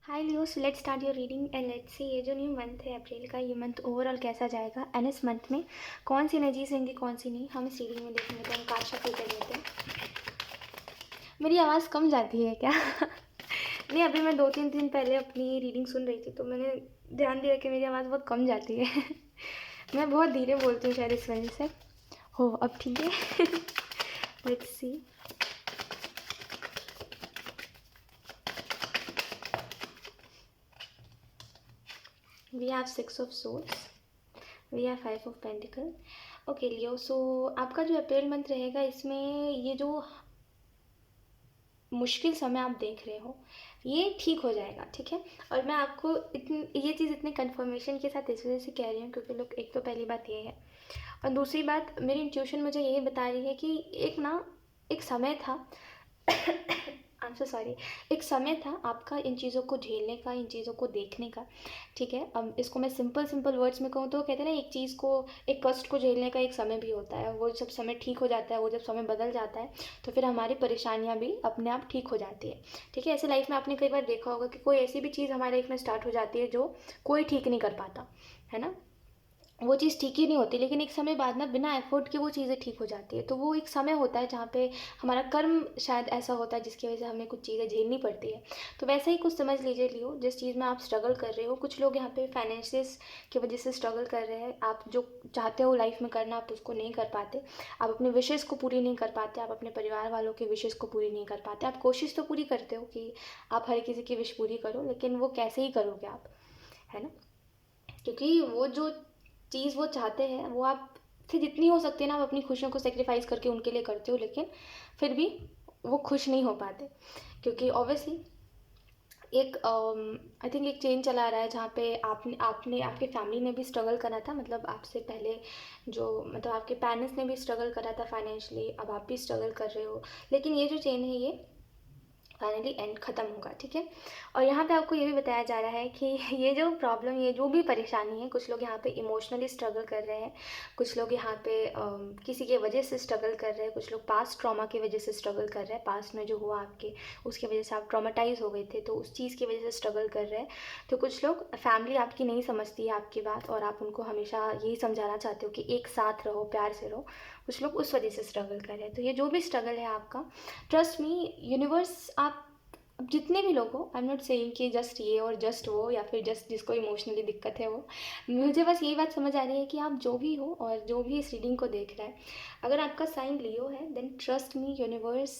Hi Leo, so let's start your reading and let's see ये जो new month है अप्रैल का, ये मंथ ओवरऑल कैसा जाएगा एंड इस मंथ में कौन सी एनर्जीज रहेंगी कौन सी नहीं, हम इस रीडिंग में देखेंगे। तो हम कार्ड शफल कर लेते हैं। मेरी आवाज़ कम जाती है क्या? नहीं, अभी मैं 2-3 दिन पहले अपनी रीडिंग सुन रही थी तो मैंने ध्यान दिया कि मेरी आवाज़ बहुत कम जाती है। मैं बहुत धीरे बोलती हूँ शायद इस वजह से। हो, अब ठीक है। Let's see. We have 6 of Swords, we have 5 of Pentacles। Okay Leo, so आपका जो अप्रैल मंथ रहेगा इसमें ये जो मुश्किल समय आप देख रहे हो ये ठीक हो जाएगा, ठीक है। और मैं आपको ये चीज़ इतने कंफर्मेशन के साथ इस वजह से कह रही हूँ क्योंकि लोग, एक तो पहली बात ये है और दूसरी बात मेरी इंट्यूशन मुझे यही बता रही है कि एक समय था। I am so sorry. एक समय था आपका इन चीज़ों को झेलने का, इन चीज़ों को देखने का, ठीक है। अब इसको मैं सिंपल वर्ड्स में कहूँ तो कहते हैं ना, एक चीज़ को, एक कष्ट को झेलने का एक समय भी होता है। वो जब समय ठीक हो जाता है, वो जब समय बदल जाता है तो फिर हमारी परेशानियाँ भी अपने आप ठीक हो जाती है, ठीक है। ऐसे लाइफ में आपने कई बार देखा होगा कि कोई ऐसी भी चीज़ हमारे लाइफ में स्टार्ट हो जाती है जो कोई ठीक नहीं कर पाता, है ना। वो चीज़ ठीक ही नहीं होती, लेकिन एक समय बाद ना बिना एफर्ट के वो चीज़ें ठीक हो जाती है। तो वो एक समय होता है जहाँ पे हमारा कर्म शायद ऐसा होता है जिसकी वजह से हमें कुछ चीज़ें झेलनी पड़ती है। तो वैसे ही कुछ समझ लीजिए लियो, जिस चीज़ में आप स्ट्रगल कर रहे हो, कुछ लोग यहाँ पे फाइनेंशियस की वजह से स्ट्रगल कर रहे हैं। आप जो चाहते हो लाइफ में करना आप उसको नहीं कर पाते, आप अपने विशेज़ को पूरी नहीं कर पाते, आप अपने परिवार वालों के विशेज़ को पूरी नहीं कर पाते। आप कोशिश तो पूरी करते हो कि आप हर किसी की विश पूरी करो, लेकिन वो कैसे ही करोगे आप, है ना। क्योंकि वो जो चीज़ वो चाहते हैं वो आप से जितनी हो सकती है ना, आप अपनी खुशियों को सेक्रीफाइस करके उनके लिए करते हो, लेकिन फिर भी वो खुश नहीं हो पाते। क्योंकि ऑब्वियसली एक आई थिंक एक चेंज चला आ रहा है जहाँ पे आपने आपने आपके फैमिली ने भी स्ट्रगल करा था, मतलब आपसे पहले जो, मतलब आपके पेरेंट्स ने भी स्ट्रगल करा था फाइनेंशियली, अब आप भी स्ट्रगल कर रहे हो। लेकिन ये जो चेंज है ये फाइनली एंड ख़त्म होगा, ठीक है। और यहाँ पे आपको ये भी बताया जा रहा है कि ये जो प्रॉब्लम, ये जो भी परेशानी है, कुछ लोग यहाँ पे इमोशनली स्ट्रगल कर रहे हैं, कुछ लोग यहाँ पे किसी के वजह से स्ट्रगल कर रहे हैं, कुछ लोग पास्ट ट्रॉमा की वजह से स्ट्रगल कर रहे हैं, पास्ट में जो हुआ आपके उसकी वजह से आप ट्रॉमाटाइज हो गए थे तो उस चीज़ की वजह से स्ट्रगल कर रहे हैं। तो कुछ लोग, फैमिली आपकी नहीं समझती है आपकी बात और आप उनको हमेशा यही समझाना चाहते हो कि एक साथ रहो, प्यार से रहो, कुछ लोग उस वजह से स्ट्रगल कर रहे हैं। तो ये जो भी स्ट्रगल है आपका, ट्रस्ट मी, यूनिवर्स, आप अब जितने भी लोग हो, आई एम नॉट सेइंग कि जस्ट ये और जस्ट वो या फिर जस्ट जिसको इमोशनली दिक्कत है वो, मुझे बस यही बात समझ आ रही है कि आप जो भी हो और जो भी इस रीडिंग को देख रहा है, अगर आपका साइन लियो है देन ट्रस्ट मी, यूनिवर्स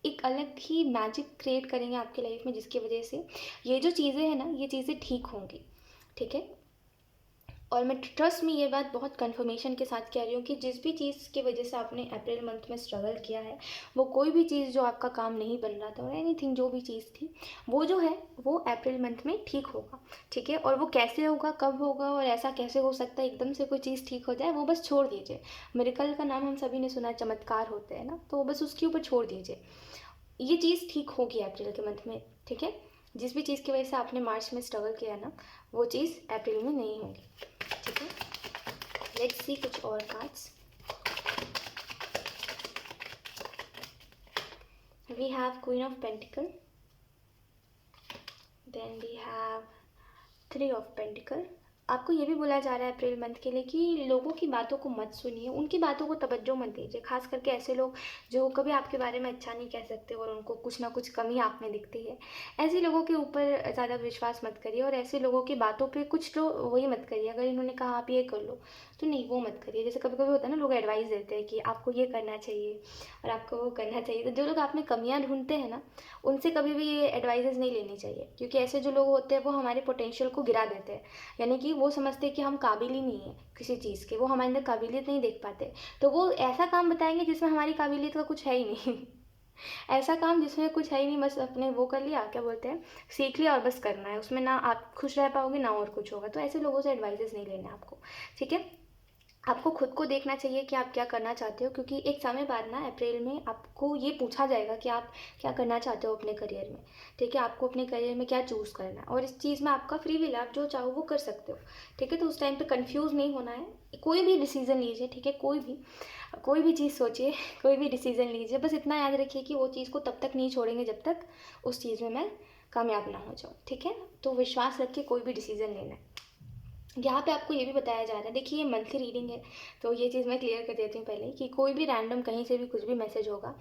एक अलग ही मैजिक क्रिएट करेंगे आपकी लाइफ में, जिसकी वजह से ये जो चीज़ें हैं ना, ये चीज़ें ठीक होंगी, ठीक है। और मैं ट्रस्ट में ये बात बहुत कंफर्मेशन के साथ कह रही हूँ कि जिस भी चीज़ की वजह से आपने अप्रैल मंथ में स्ट्रगल किया है, वो कोई भी चीज़ जो आपका काम नहीं बन रहा था और एनीथिंग जो भी चीज़ थी, वो जो है वो अप्रैल मंथ में ठीक होगा, ठीक है। और वो कैसे होगा, कब होगा और ऐसा कैसे हो सकता है एकदम से कोई चीज़ ठीक हो जाए, वो बस छोड़ दीजिए। मिरेकल का नाम हम सभी ने सुना है, चमत्कार होते हैं ना, तो बस उसके ऊपर छोड़ दीजिए। ये चीज़ ठीक होगी अप्रैल के मंथ में, ठीक है। जिस भी चीज़ की वजह से आपने मार्च में स्ट्रगल किया ना, वो चीज़ अप्रैल में नहीं होगी, ठीक है। लेट्स सी कुछ और cards. We have queen of pentacle, then we have 3 of Pentacles। आपको ये भी बोला जा रहा है अप्रैल मंथ के लिए कि लोगों की बातों को मत सुनिए, उनकी बातों को तवज्जो मत दीजिए, खास करके ऐसे लोग जो कभी आपके बारे में अच्छा नहीं कह सकते और उनको कुछ ना कुछ कमी आप में दिखती है। ऐसे लोगों के ऊपर ज़्यादा विश्वास मत करिए और ऐसे लोगों की बातों पे कुछ तो वही मत करिए। अगर इन्होंने कहा आप ये कर लो तो नहीं, वो मत करिए। जैसे कभी कभी होता है ना, लोग एडवाइस देते हैं कि आपको ये करना चाहिए और आपको वो करना चाहिए, तो जो लोग आप में कमियाँ ढूंढते हैं ना, उनसे कभी भी ये एडवाइजेज नहीं लेनी चाहिए, क्योंकि ऐसे जो लोग होते हैं वो हमारे पोटेंशियल को गिरा देते हैं। यानी कि वो समझते हैं कि हम काबिल ही नहीं है किसी चीज़ के, वो हमारे अंदर काबिलियत नहीं देख पाते, तो वो ऐसा काम बताएंगे जिसमें हमारी काबिलियत का कुछ है ही नहीं। ऐसा काम जिसमें कुछ है ही नहीं, बस अपने वो कर लिया, क्या बोलते हैं, सीख लिया और बस करना है, उसमें ना आप खुश रह पाओगे ना और कुछ होगा। तो ऐसे लोगों से एडवाइजेस नहीं लेने आपको, ठीक है। आपको खुद को देखना चाहिए कि आप क्या करना चाहते हो, क्योंकि एक समय बाद ना अप्रैल में आपको ये पूछा जाएगा कि आप क्या करना चाहते हो अपने करियर में, ठीक है। आपको अपने करियर में क्या चूज़ करना है और इस चीज़ में आपका फ्री विल है, आप जो चाहो वो कर सकते हो, ठीक है। तो उस टाइम पे कंफ्यूज नहीं होना है, कोई भी डिसीज़न लीजिए, ठीक है। कोई भी चीज़ सोचिए, कोई भी डिसीज़न लीजिए, बस इतना याद रखिए कि वो चीज़ को तब तक नहीं छोड़ेंगे जब तक उस चीज़ में मैं कामयाब ना हो जाओ, ठीक है। तो विश्वास रख के कोई भी डिसीज़न लेना है। यहाँ पे आपको ये भी बताया जा रहा है, देखिए ये मंथली रीडिंग है, तो ये चीज़ मैं क्लियर कर देती हूँ पहले कि कोई भी रैंडम कहीं से भी कुछ भी मैसेज होगा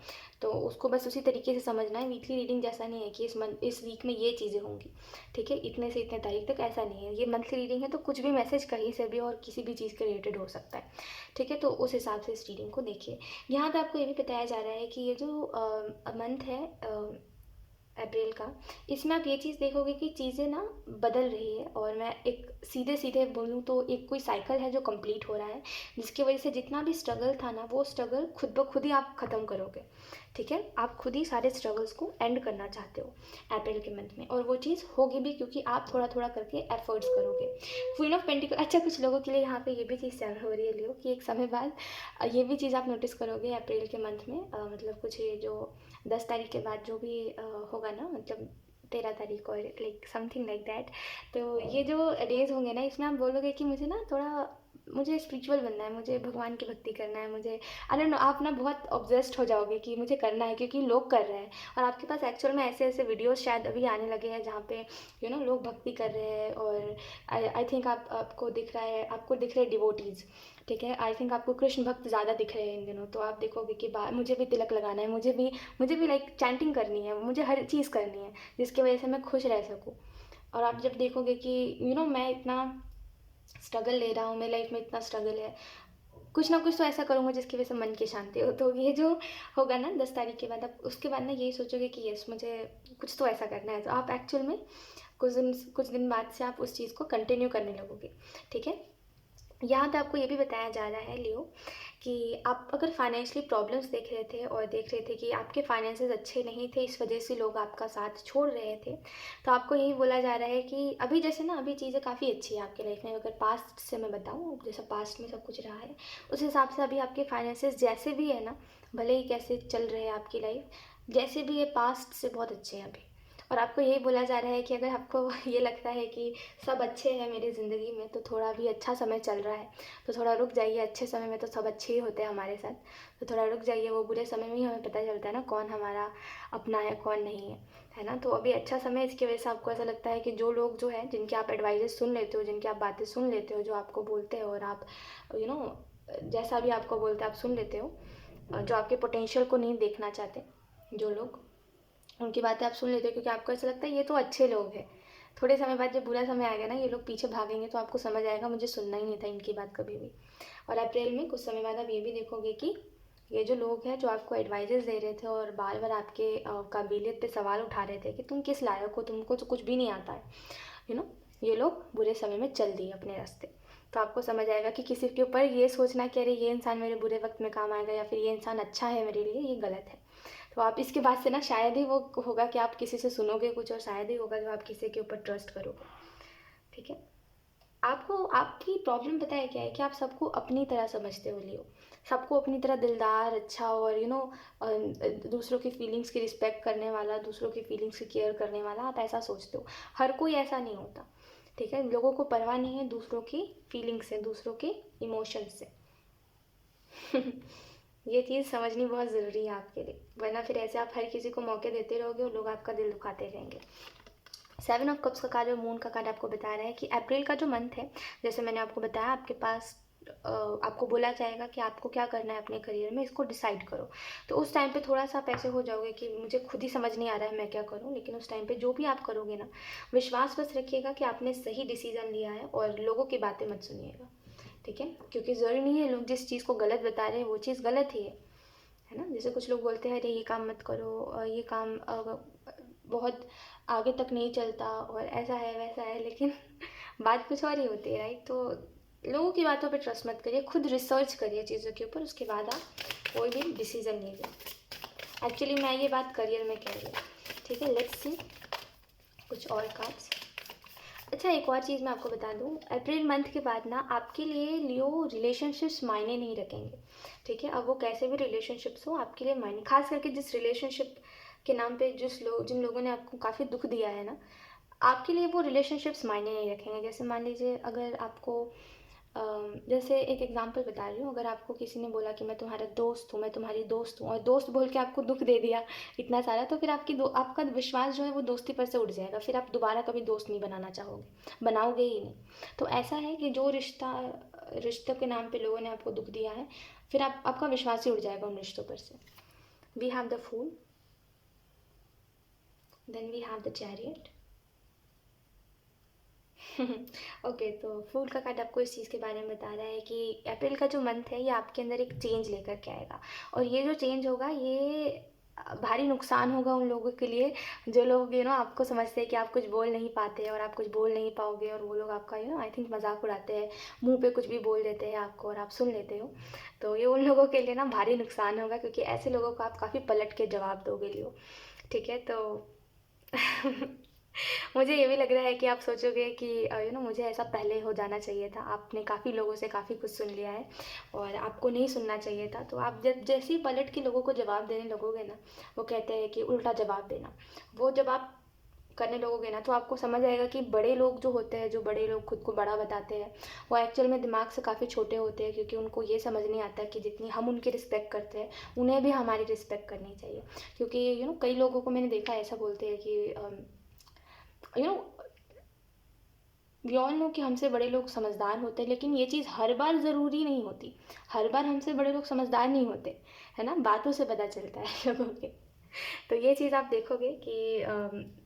तो उसको बस उसी तरीके से समझना है। वीकली रीडिंग जैसा नहीं है कि इस वीक में ये चीज़ें होंगी, ठीक है, इतने से इतने तारीख तक, ऐसा नहीं है। ये मंथली रीडिंग है तो कुछ भी मैसेज कहीं से भी और किसी भी चीज़ के रिलेटेड हो सकता है, ठीक है। तो उस हिसाब से इस रीडिंग को देखिए। यहाँ पर आपको ये भी बताया जा रहा है कि ये जो मंथ है अप्रैल का, इसमें आप ये चीज़ देखोगे कि चीज़ें ना बदल रही है। और मैं एक सीधे सीधे बोलूँ तो एक कोई साइकिल है जो कंप्लीट हो रहा है, जिसकी वजह से जितना भी स्ट्रगल था ना, वो स्ट्रगल खुद ब खुद ही आप ख़त्म करोगे, ठीक है। आप खुद ही सारे स्ट्रगल्स को एंड करना चाहते हो अप्रैल के मंथ में, और वो चीज़ होगी भी क्योंकि आप थोड़ा थोड़ा करके एफर्ट्स करोगे। क्वीन ऑफ पेंटिकल, अच्छा कुछ लोगों के लिए यहाँ पे ये भी चीज़ चल हो रही है लियो कि एक समय बाद ये भी चीज़ आप नोटिस करोगे अप्रैल के मंथ में, मतलब कुछ ये जो 10 तारीख के बाद जो भी होगा ना, मतलब 13 तारीख और लाइक समथिंग लाइक दैट, तो ये जो डेज होंगे ना, इसमें आप बोलोगे कि मुझे ना थोड़ा, मुझे स्पिरिचुअल बनना है, मुझे भगवान की भक्ति करना है, मुझे आई डोंट नो, आप ना बहुत ऑब्सेस्ड हो जाओगे कि मुझे करना है क्योंकि लोग कर रहे हैं। और आपके पास एक्चुअल में ऐसे ऐसे वीडियोस शायद अभी आने लगे हैं जहाँ पे लोग भक्ति कर रहे हैं। और आई थिंक आपको दिख रहा है, आपको दिख रहे हैं डिवोटीज़, ठीक है। आई थिंक आपको कृष्ण भक्त ज़्यादा दिख रहे हैं इन दिनों, तो आप देखोगे कि मुझे भी तिलक लगाना है, मुझे भी लाइक चैंटिंग करनी है, मुझे हर चीज़ करनी है जिसकी वजह से मैं खुश रह सकूँ। और आप जब देखोगे कि मैं इतना स्ट्रगल ले रहा हूँ, मेरी लाइफ में इतना स्ट्रगल है, कुछ ना कुछ तो ऐसा करूँगा जिसकी वजह से मन की शांति हो। तो ये जो होगा ना 10 तारीख के बाद, आप उसके बाद ना यही सोचोगे कि यस, मुझे कुछ तो ऐसा करना है। तो आप एक्चुअल में कुछ दिन बाद से आप उस चीज़ को कंटिन्यू करने लगोगे, ठीक है। यहाँ पे आपको ये भी बताया जा रहा है लियो कि आप अगर फाइनेंशियली प्रॉब्लम्स देख रहे थे और देख रहे थे कि आपके फाइनेंसेस अच्छे नहीं थे, इस वजह से लोग आपका साथ छोड़ रहे थे, तो आपको यही बोला जा रहा है कि अभी जैसे ना, अभी चीज़ें काफ़ी अच्छी है आपकी लाइफ में। अगर पास्ट से मैं बताऊँ, जैसा पास्ट में सब कुछ रहा है, उस हिसाब से अभी आपके फाइनेंसेस जैसे भी है ना, भले ही कैसे चल रहे हैं आपकी लाइफ, जैसे भी ये पास्ट से बहुत अच्छे हैं अभी। और आपको यही बोला जा रहा है कि अगर आपको ये लगता है कि सब अच्छे हैं मेरी ज़िंदगी में, तो थोड़ा भी अच्छा समय चल रहा है तो थोड़ा रुक जाइए। अच्छे समय में तो सब अच्छे ही होते हैं हमारे साथ, तो थोड़ा रुक जाइए। वो बुरे समय में ही हमें पता चलता है ना कौन हमारा अपना है कौन नहीं है ना। तो अभी अच्छा समय है, इसकी वजह से आपको ऐसा लगता है कि जो लोग जो है, जिनके आप एडवाइजेस सुन लेते हो, जिनकी आप बातें सुन लेते हो, जो आपको बोलते हो और आप जैसा भी आपको बोलते हैं आप सुन लेते हो, जो आपके पोटेंशियल को नहीं देखना चाहते, जो लोग, उनकी बातें आप सुन लेते हो क्योंकि आपको ऐसा लगता है ये तो अच्छे लोग हैं। थोड़े समय बाद जब बुरा समय आएगा ना, ये लोग पीछे भागेंगे, तो आपको समझ आएगा मुझे सुनना ही नहीं था इनकी बात कभी भी। और अप्रैल में कुछ समय बाद आप ये भी देखोगे कि ये जो लोग हैं जो आपको एडवाइजेस दे रहे थे और बार बार आपके काबिलियत पे सवाल उठा रहे थे कि तुम किस लायक हो, तुमको तो कुछ भी नहीं आता है, यू नो ये लोग बुरे समय में चल दिए अपने रास्ते। तो आपको समझ आएगा कि किसी के ऊपर ये सोचना कि अरे ये इंसान मेरे बुरे वक्त में काम आएगा या फिर ये इंसान अच्छा है मेरे लिए, ये गलत है। तो आप इसके बाद से ना शायद ही वो होगा कि आप किसी से सुनोगे कुछ, और शायद ही होगा जो आप किसी के ऊपर ट्रस्ट करोगे, ठीक है। आपको आपकी प्रॉब्लम पता है क्या है कि आप सबको अपनी तरह समझते हो लियो, सबको अपनी तरह दिलदार, अच्छा और दूसरों की फीलिंग्स की रिस्पेक्ट करने वाला, दूसरों की फीलिंग्स की केयर करने वाला, आप ऐसा सोचते हो। हर कोई ऐसा नहीं होता, ठीक है। लोगों को परवाह नहीं है दूसरों की फीलिंग्स से, दूसरों के इमोशंस से। ये चीज़ समझनी बहुत ज़रूरी है आपके लिए, वरना फिर ऐसे आप हर किसी को मौके देते रहोगे और लोग आपका दिल दुखाते रहेंगे। 7 ऑफ कप्स का कार्ड और मून का कार्ड आपको बता रहा है कि अप्रैल का जो मंथ है, जैसे मैंने आपको बताया, आपके पास आपको बोला जाएगा कि आपको क्या करना है अपने करियर में, इसको डिसाइड करो। तो उस टाइम पे थोड़ा सा आप ऐसे हो जाओगे कि मुझे खुद ही समझ नहीं आ रहा है मैं क्या करूँ, लेकिन उस टाइम पे जो भी आप करोगे ना, विश्वास बस रखिएगा कि आपने सही डिसीज़न लिया है और लोगों की बातें मत सुनिएगा, ठीक है। क्योंकि ज़रूरी नहीं है लोग जिस चीज़ को गलत बता रहे हैं वो चीज़ गलत ही है ना। जैसे कुछ लोग बोलते हैं अरे ये काम मत करो, ये काम बहुत आगे तक नहीं चलता और ऐसा है वैसा है, लेकिन बात कुछ और ही होती है, राइट। तो लोगों की बातों पे ट्रस्ट मत करिए, खुद रिसर्च करिए चीज़ों के ऊपर, उसके बाद आप कोई भी डिसीज़न लीजिए। एक्चुअली मैं ये बात करियर में कह रही हूँ, ठीक है। लेट्स सी कुछ और कार्ड्स। अच्छा, एक और चीज़ मैं आपको बता दूँ, अप्रैल मंथ के बाद ना आपके लिए लियो रिलेशनशिप्स मायने नहीं रखेंगे, ठीक है। अब वो कैसे भी रिलेशनशिप्स हो, आपके लिए मायने, खास करके जिस रिलेशनशिप के नाम पे जिन लोगों ने आपको काफ़ी दुख दिया है ना, आपके लिए वो रिलेशनशिप्स मायने नहीं रखेंगे। जैसे मान लीजिए अगर आपको जैसे एक एग्जांपल बता रही हूँ, अगर आपको किसी ने बोला कि मैं तुम्हारा दोस्त हूँ, मैं तुम्हारी दोस्त हूँ, और दोस्त बोल के आपको दुख दे दिया इतना सारा, तो फिर आपका विश्वास जो है वो दोस्ती पर से उठ जाएगा, फिर आप दोबारा कभी दोस्त नहीं बनाना चाहोगे, बनाओगे ही नहीं। तो ऐसा है कि जो रिश्तों के नाम पे लोगों ने आपको दुख दिया है, फिर आपका विश्वास ही उड़ जाएगा उन रिश्तों पर से। We have the fool, then we have the chariot. Okay, तो फूल का कार्ड आपको इस चीज़ के बारे में बता रहा है कि अप्रैल का जो मंथ है ये आपके अंदर एक चेंज लेकर के आएगा, और ये जो चेंज होगा ये भारी नुकसान होगा उन लोगों के लिए जो लोग आपको समझते हैं कि आप कुछ बोल नहीं पाते और आप कुछ बोल नहीं पाओगे, और वो लोग आपका आई थिंक मजाक उड़ाते हैं, मुंह पे कुछ भी बोल देते हैं आपको और आप सुन लेते हो। तो ये उन लोगों के लिए ना भारी नुकसान होगा, क्योंकि ऐसे लोगों को आप काफ़ी पलट के जवाब दोगे लियो। ठीक है, तो मुझे ये भी लग रहा है कि आप सोचोगे कि मुझे ऐसा पहले हो जाना चाहिए था, आपने काफ़ी लोगों से काफ़ी कुछ सुन लिया है और आपको नहीं सुनना चाहिए था। तो आप जब जैसे ही पलट के लोगों को जवाब देने लगोगे ना, वो कहते हैं कि उल्टा जवाब देना, वो जब आप करने लगोगे ना, तो आपको समझ आएगा कि बड़े लोग जो होते हैं, जो बड़े लोग खुद को बड़ा बताते हैं, वो एक्चुअल में दिमाग से काफ़ी छोटे होते हैं, क्योंकि उनको ये समझ नहीं आता कि जितनी हम उनकी रिस्पेक्ट करते हैं उन्हें भी हमारी रिस्पेक्ट करनी चाहिए। क्योंकि कई लोगों को मैंने देखा ऐसा बोलते हैं कि you know we all know कि हमसे बड़े लोग समझदार होते हैं, लेकिन ये चीज़ हर बार ज़रूरी नहीं होती, हर बार हमसे बड़े लोग समझदार नहीं होते, है ना, बातों से पता चलता है लोगों के। तो ये चीज़ आप देखोगे कि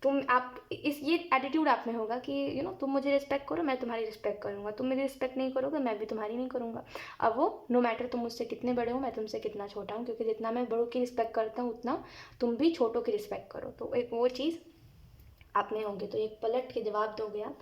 तुम आप इस ये एटीट्यूड आप में होगा कि तुम मुझे रिस्पेक्ट करो, मैं तुम्हारी रिस्पेक्ट करूँगा, तुम मेरी रिस्पेक्ट नहीं करोगे, मैं भी तुम्हारी नहीं करूँगा। अब वो नो मैटर तुम मुझसे कितने बड़े हो, मैं तुमसे कितना छोटा हूँ, क्योंकि जितना मैं बड़ों की रिस्पेक्ट करता हूँ उतना तुम भी छोटों की रिस्पेक्ट करो। तो एक वो चीज़ आप में होगी, तो एक पलट के जवाब दोगे आप।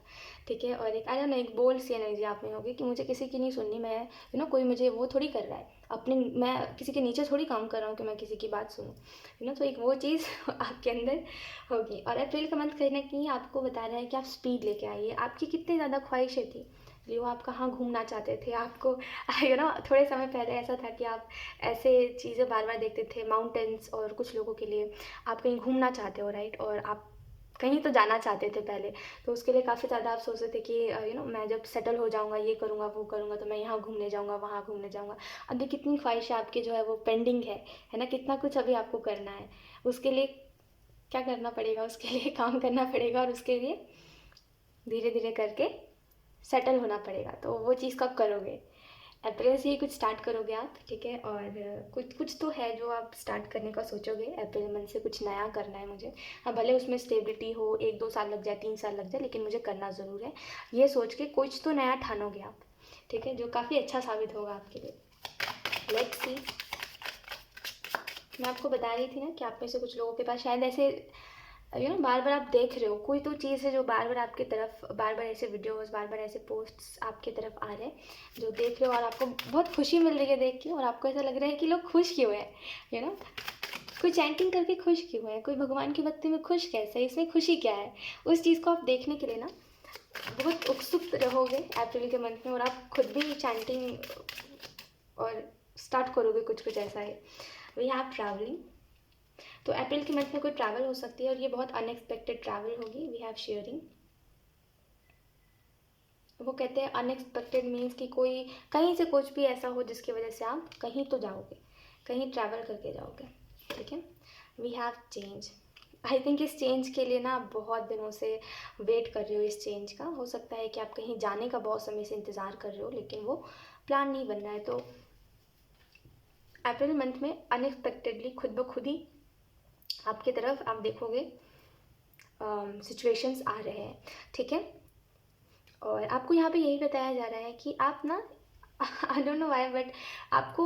ठीक है, और एक आई डोंट नो, एक बोल्ड सी एनर्जी आप में होगी कि मुझे किसी की नहीं सुननी, मैं कोई मुझे वो थोड़ी कर रहा है अपने, मैं किसी के नीचे थोड़ी काम कर रहा हूँ कि मैं किसी की बात सुनूँ, तो एक वो चीज़ आपके अंदर होगी। और अप्रैल का मंथ कहीं ना कहीं आपको बता रहा है कि आप स्पीड लेके आइए। आपकी कितनी ज़्यादा ख्वाहिशें थी लियो, आप कहाँ घूमना चाहते थे, आपको थोड़े समय पहले ऐसा था कि आप ऐसे चीज़ें बार बार देखते थे, माउंटेन्स, और कुछ लोगों के लिए आप कहीं घूमना चाहते हो, राइट, और आप कहीं तो जाना चाहते थे पहले, तो उसके लिए काफ़ी ज़्यादा आप सोचते थे कि मैं जब सेटल हो जाऊँगा, ये करूँगा वो करूँगा, तो मैं यहाँ घूमने जाऊँगा, वहाँ घूमने जाऊँगा। अभी कितनी ख्वाहिशें आपकी जो है वो पेंडिंग है ना, कितना कुछ अभी आपको करना है। उसके लिए क्या करना पड़ेगा, उसके लिए काम करना पड़ेगा, और उसके लिए धीरे धीरे करके सेटल होना पड़ेगा। तो वो चीज़ कब करोगे, अप्रैल से ही कुछ स्टार्ट करोगे आप। ठीक है, और कुछ कुछ तो है जो आप स्टार्ट करने का सोचोगे अप्रैल मंथ से, कुछ नया करना है मुझे। हाँ, भले उसमें स्टेबिलिटी हो, 1-2 साल लग जाए, 3 साल लग जाए, लेकिन मुझे करना ज़रूर है, ये सोच के कुछ तो नया ठानोगे आप। ठीक है, जो काफ़ी अच्छा साबित होगा आपके लिए। लेट्स सी, मैं आपको बता रही थी ना कि आप में से कुछ लोगों के पास शायद ऐसे बार बार आप देख रहे हो कोई तो चीज़ है जो बार बार आपकी तरफ, बार बार ऐसे वीडियोस, बार बार ऐसे पोस्ट्स आपकी तरफ आ रहे हैं, जो देख रहे हो और आपको बहुत खुशी मिल रही है देख के, और आपको ऐसा लग रहा है कि लोग खुश क्यों हैं, कोई चैंटिंग करके खुश क्यों है, कोई भगवान की भक्ति में खुश कैसे है, इसमें खुशी क्या है, उस चीज़ को आप देखने के लिए ना बहुत उत्सुक रहोगे अप्रैल के मंथ में, और आप खुद भी चैंटिंग और स्टार्ट करोगे कुछ कुछ ऐसा है। वी हैव ट्रैवलिंग, तो अप्रैल के मंथ में कोई ट्रैवल हो सकती है, और ये बहुत अनएक्सपेक्टेड ट्रैवल होगी। वी हैव शेयरिंग, वो कहते हैं अनएक्सपेक्टेड मीन्स कि कोई कहीं से कुछ भी ऐसा हो जिसकी वजह से आप कहीं तो जाओगे, कहीं ट्रैवल करके जाओगे। ठीक है, we have change, I think इस चेंज के लिए ना आप बहुत दिनों से वेट कर रहे हो, इस चेंज का। हो सकता है कि आप कहीं जाने का बहुत समय से इंतज़ार कर रहे हो, लेकिन वो प्लान नहीं बन रहा है। तो अप्रैल मंथ में अनएक्सपेक्टेडली खुद ब खुद ही आपकी तरफ आप देखोगे सिचुएशंस आ रहे हैं। ठीक है, और आपको यहाँ पे यही बताया जा रहा है कि आप ना I don't know why, but आपको,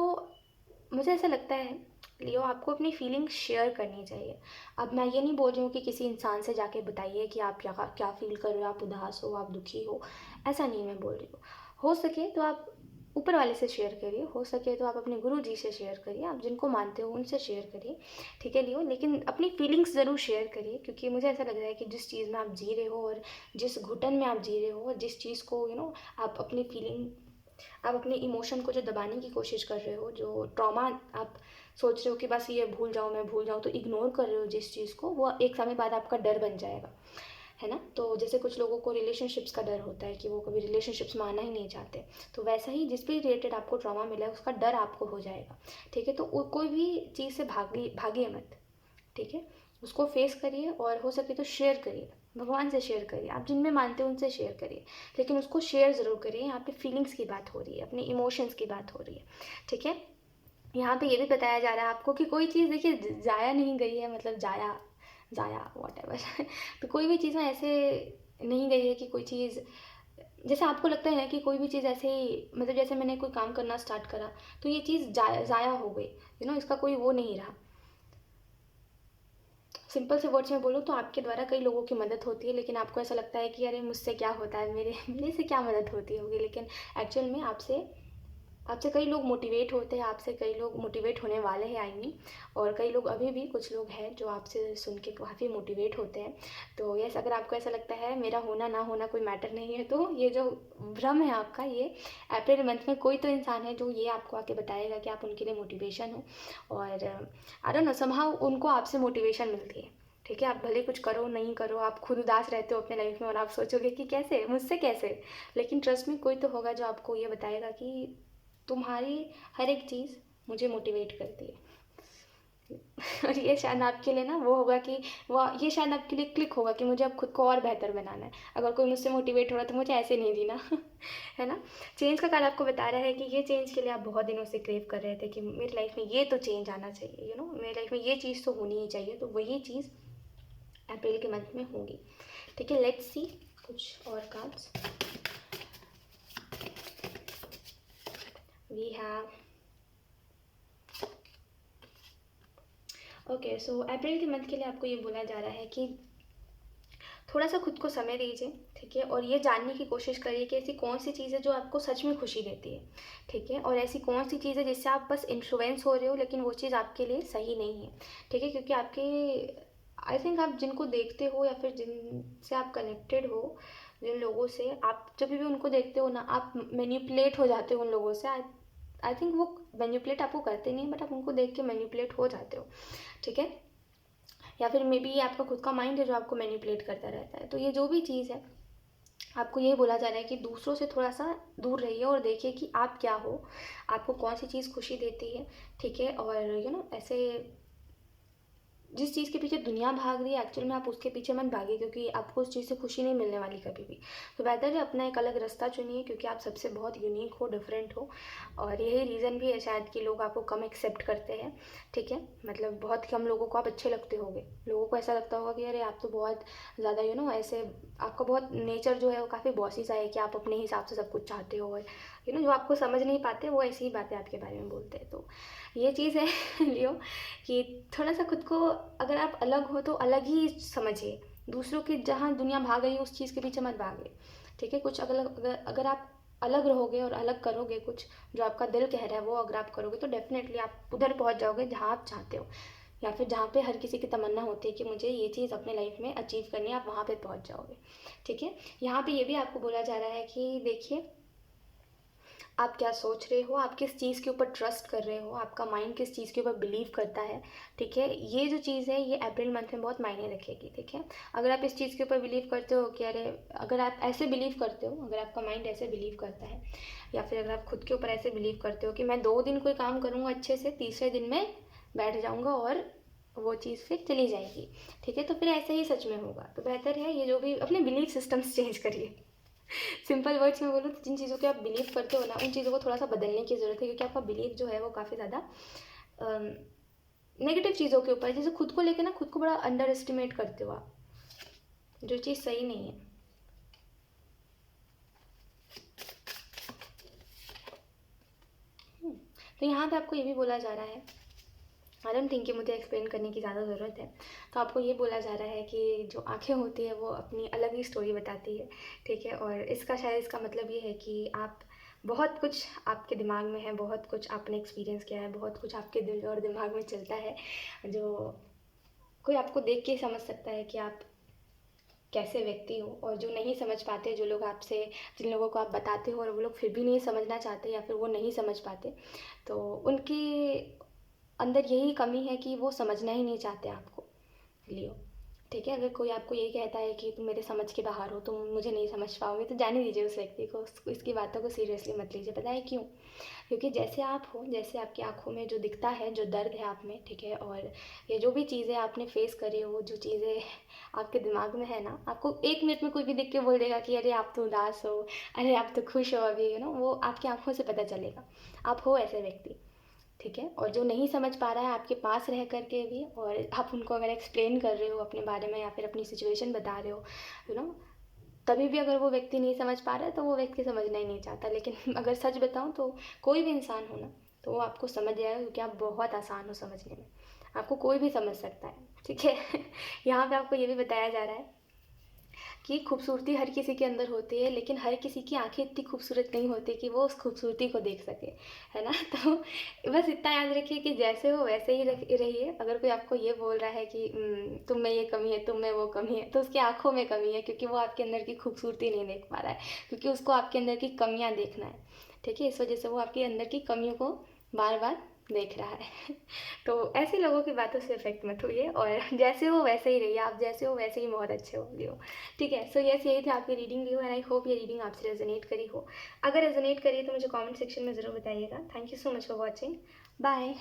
मुझे ऐसा लगता है लियो, आपको अपनी फीलिंग्स शेयर करनी चाहिए। अब मैं ये नहीं बोल रही हूँ कि किसी इंसान से जाके बताइए कि आप क्या क्या फील कर रहे हो, आप उदास हो, आप दुखी हो, ऐसा नहीं मैं बोल रही हूँ। हो सके तो आप ऊपर वाले से शेयर करिए, हो सके तो आप अपने गुरु जी से शेयर करिए, आप जिनको मानते हो उनसे शेयर करिए। ठीक है लियो, लेकिन अपनी फीलिंग्स ज़रूर शेयर करिए, क्योंकि मुझे ऐसा लग रहा है कि जिस चीज़ में आप जी रहे हो, और जिस घुटन में आप जी रहे हो, और जिस चीज़ को आप अपनी फीलिंग, आप अपने इमोशन को जो दबाने की कोशिश कर रहे हो, जो ट्रॉमा आप सोच रहे हो कि बस ये भूल जाऊँ, मैं भूल जाऊँ, तो इग्नोर कर रहे हो जिस चीज़ को, वो एक समय बाद आपका डर बन जाएगा। है ना। तो जैसे कुछ लोगों को रिलेशनशिप्स का डर होता है कि वो कभी रिलेशनशिप्स में आना ही नहीं चाहते, तो वैसा ही जिस भी रिलेटेड आपको ट्रॉमा मिला है उसका डर आपको हो जाएगा, ठीक है। तो कोई भी चीज़ से भागिए मत, ठीक है। उसको फेस करिए और हो सके तो शेयर करिए, भगवान से शेयर करिए, आप जिनमें मानते हो उनसे शेयर करिए, लेकिन उसको शेयर ज़रूर करिए। यहाँ पे फीलिंग्स की बात हो रही है, अपने इमोशंस की बात हो रही है, ठीक है। यहाँ पे ये भी बताया जा रहा है आपको कि कोई चीज़ देखिए जाया नहीं गई है, मतलब जाया जाया वॉट एवर तो कोई भी चीज़ में ऐसे नहीं गई है कि कोई चीज़, जैसे आपको लगता है ना कि कोई भी चीज़ ऐसे ही, मतलब जैसे मैंने कोई काम करना स्टार्ट करा तो ये चीज़ ज़ाया हो गई, इसका कोई वो नहीं रहा। सिंपल से वर्ड्स में बोलो तो आपके द्वारा कई लोगों की मदद होती है, लेकिन आपको ऐसा लगता है कि अरे मुझसे क्या होता है, मेरे मेरे से क्या मदद होती होगी, लेकिन एक्चुअल में आपसे आपसे कई लोग मोटिवेट होते हैं, आपसे कई लोग मोटिवेट होने वाले हैं आई मीन, और कई लोग अभी भी कुछ लोग हैं जो आपसे सुन के काफ़ी मोटिवेट होते हैं। तो यस, अगर आपको ऐसा लगता है मेरा होना ना होना कोई मैटर नहीं है, तो ये जो भ्रम है आपका, ये अप्रैल मंथ में कोई तो इंसान है जो ये आपको आके बताएगा कि आप उनके लिए मोटिवेशन हो, और आई डोंट नो समहाउ उनको आपसे मोटिवेशन मिलती है, ठीक है। आप भले कुछ करो नहीं करो, आप खुद उदास रहते हो अपने लाइफ में और आप सोचोगे कि कैसे मुझसे कैसे, लेकिन ट्रस्ट में कोई तो होगा जो आपको ये बताएगा कि तुम्हारी हर एक चीज़ मुझे मोटिवेट करती है और ये शायद आपके लिए ना वो होगा कि वो ये शायद आपके लिए क्लिक होगा कि मुझे अब खुद को और बेहतर बनाना है। अगर कोई मुझसे मोटिवेट हो रहा है तो मुझे ऐसे नहीं जीना है ना। चेंज का कार्ड आपको बता रहा है कि ये चेंज के लिए आप बहुत दिनों से क्रेव कर रहे थे कि मेरी लाइफ में ये तो चेंज आना चाहिए, मेरी लाइफ में ये चीज़ तो होनी ही चाहिए, तो वही चीज़ अप्रैल के मंथ में होगी, ठीक है। लेट्स सी कुछ और कार्ड्स वी हैव। ओके, सो अप्रैल के मंथ के लिए आपको ये बोला जा रहा है कि थोड़ा सा खुद को समय दीजिए, ठीक है, और ये जानने की कोशिश करिए कि ऐसी कौन सी चीज़ है जो आपको सच में खुशी देती है, ठीक है, और ऐसी कौन सी चीज़ है जिससे आप बस इन्फ्लुएंस हो रहे हो लेकिन वो चीज़ आपके लिए सही नहीं है, ठीक है। क्योंकि आपके आई थिंक आप जिनको देखते हो या फिर जिनसे आप कनेक्टेड हो, जिन लोगों से आप जब भी उनको देखते हो ना, आप मैनिपुलेट हो जाते हो उन लोगों से। आई थिंक वो मैनिपुलेट आपको करते नहीं, बट आप उनको देख के मैनिपुलेट हो जाते हो, ठीक है। या फिर मे बी ये आपका खुद का माइंड है जो आपको मैनिपुलेट करता रहता है। तो ये जो भी चीज़ है, आपको ये बोला जा रहा है कि दूसरों से थोड़ा सा दूर रहिए और देखिए कि आप क्या हो, आपको कौन सी चीज़ खुशी देती है, ठीक है। और ऐसे जिस चीज़ के पीछे दुनिया भाग रही है एक्चुअल में आप उसके पीछे मत भागिए, क्योंकि आपको उस चीज़ से खुशी नहीं मिलने वाली कभी भी। तो बेहतर है अपना एक अलग रास्ता चुनिए, क्योंकि आप सबसे बहुत यूनिक हो, डिफरेंट हो, और यही रीज़न भी है शायद कि लोग आपको कम एक्सेप्ट करते हैं, ठीक है। मतलब बहुत कम लोगों को आप अच्छे लगते होंगे, लोगों को ऐसा लगता होगा कि अरे आप तो बहुत ज़्यादा ऐसे आपका बहुत नेचर जो है वो काफ़ी बॉसी सा है कि आप अपने हिसाब से सब कुछ चाहते हो, और जो आपको समझ नहीं पाते वो ऐसी ही बातें आपके बारे में बोलते हैं। तो ये चीज़ है लियो, कि थोड़ा सा खुद को, अगर आप अलग हो तो अलग ही समझिए, दूसरों की जहाँ दुनिया भाग गई उस चीज़ के पीछे मत भागिए, ठीक है। कुछ अगर आप अलग रहोगे और अलग करोगे, कुछ जो आपका दिल कह रहा है वो अगर आप करोगे, तो डेफिनेटली आप उधर पहुंच जाओगे जहाँ आप चाहते हो, या फिर जहाँ पे हर किसी की तमन्ना होती है कि मुझे ये चीज़ अपने लाइफ में अचीव करनी है, आप वहाँ पे पहुँच जाओगे, ठीक है। यहाँ पे ये भी आपको बोला जा रहा है कि देखिए आप क्या सोच रहे हो, आप किस चीज़ के ऊपर ट्रस्ट कर रहे हो, आपका माइंड किस चीज़ के ऊपर बिलीव करता है, ठीक है। ये जो चीज़ है ये अप्रैल मंथ में बहुत मायने रखेगी, ठीक है। अगर आप इस चीज़ के ऊपर बिलीव करते हो कि अरे, अगर आप ऐसे बिलीव करते हो, अगर आपका माइंड ऐसे बिलीव करता है, या फिर अगर आप खुद के ऊपर ऐसे बिलीव करते हो कि मैं 2 दिन कोई काम करूँगा अच्छे से, तीसरे दिन में बैठ जाऊँगा और वो चीज़ फिर चली जाएगी, ठीक है, तो फिर ऐसा ही सच में होगा। तो बेहतर है ये जो भी अपने बिलीफ सिस्टम्स चेंज करिए। सिंपल वर्ड्स में बोलूँ तो जिन चीज़ों के आप बिलीव करते हो ना, उन चीज़ों को थोड़ा सा बदलने की ज़रूरत है, क्योंकि आपका बिलीव जो है वो काफ़ी ज़्यादा नेगेटिव चीज़ों के ऊपर, जैसे खुद को लेकर ना खुद को बड़ा अंडर एस्टिमेट करते हो आप, जो चीज़ सही नहीं है। तो यहाँ पे आपको ये भी बोला जा रहा है, आई डोंट थिंक कि मुझे एक्सप्लेन करने की ज़्यादा ज़रूरत है, तो आपको ये बोला जा रहा है कि जो आँखें होती है वो अपनी अलग ही स्टोरी बताती है, ठीक है। और इसका मतलब ये है कि आप बहुत कुछ आपके दिमाग में है, बहुत कुछ आपने एक्सपीरियंस किया है, बहुत कुछ आपके दिल और दिमाग में चलता है, जो कोई आपको देख के समझ सकता है कि आप कैसे व्यक्ति हो। और जो नहीं समझ पाते, जो लोग आपसे, जिन लोगों को आप बताते हो और वो लोग फिर भी नहीं समझना चाहते या फिर वो नहीं समझ पाते, तो उनके अंदर यही कमी है कि वो समझना ही नहीं चाहते आपको, लियो। ठीक है, अगर कोई आपको ये कहता है कि तुम मेरे समझ के बाहर हो, तुम मुझे नहीं समझ पाओगे, तो जाने दीजिए उस व्यक्ति को, उसकी बातों को सीरियसली मत लीजिए। पता है क्यों? क्योंकि जैसे आप हो, जैसे आपकी आँखों में जो दिखता है, जो दर्द है आप में, ठीक है, और ये जो भी चीज़ें आपने फेस करी हो, जो चीज़ें आपके दिमाग में है ना, आपको 1 मिनट में कोई भी देख के बोल देगा कि अरे आप तो उदास हो, अरे आप तो खुश हो अभी, वो आपकी आँखों से पता चलेगा। आप हो ऐसे व्यक्ति, ठीक है। और जो नहीं समझ पा रहा है आपके पास रह कर के भी, और आप उनको अगर एक्सप्लेन कर रहे हो अपने बारे में या फिर अपनी सिचुएशन बता रहे हो, यू नो तभी भी अगर वो व्यक्ति नहीं समझ पा रहा है, तो वो व्यक्ति समझना ही नहीं चाहता। लेकिन अगर सच बताऊँ तो कोई भी इंसान हो ना, तो वो आपको समझ जाएगा, क्योंकि आप बहुत आसान हो समझने में। आपको कोई भी समझ सकता है, ठीक है। यहाँ पे आपको ये भी बताया जा रहा है कि खूबसूरती हर किसी के अंदर होती है, लेकिन हर किसी की आंखें इतनी खूबसूरत नहीं होती कि वो उस खूबसूरती को देख सके, है ना। तो बस इतना याद रखिए कि जैसे हो वैसे ही रहिए। अगर कोई आपको ये बोल रहा है कि तुम में ये कमी है, तुम में वो कमी है, तो उसकी आंखों में कमी है, क्योंकि वो आपके अंदर की खूबसूरती नहीं देख पा रहा है, क्योंकि उसको आपके अंदर की कमियाँ देखना है, ठीक है। इस वजह से वो आपके अंदर की कमियों को बार बार देख रहा है। तो ऐसे लोगों की बातों से इफेक्ट मत होइए, और जैसे हो वैसे ही रहिए। आप जैसे हो वैसे ही बहुत अच्छे हो, ठीक है। सो यस, यही थी आपकी reading view, and I hope ये रीडिंग आपसे रेजोनेट करी हो। अगर रेजोनेट करी तो मुझे कमेंट सेक्शन में ज़रूर बताइएगा। Thank you so much for watching. Bye.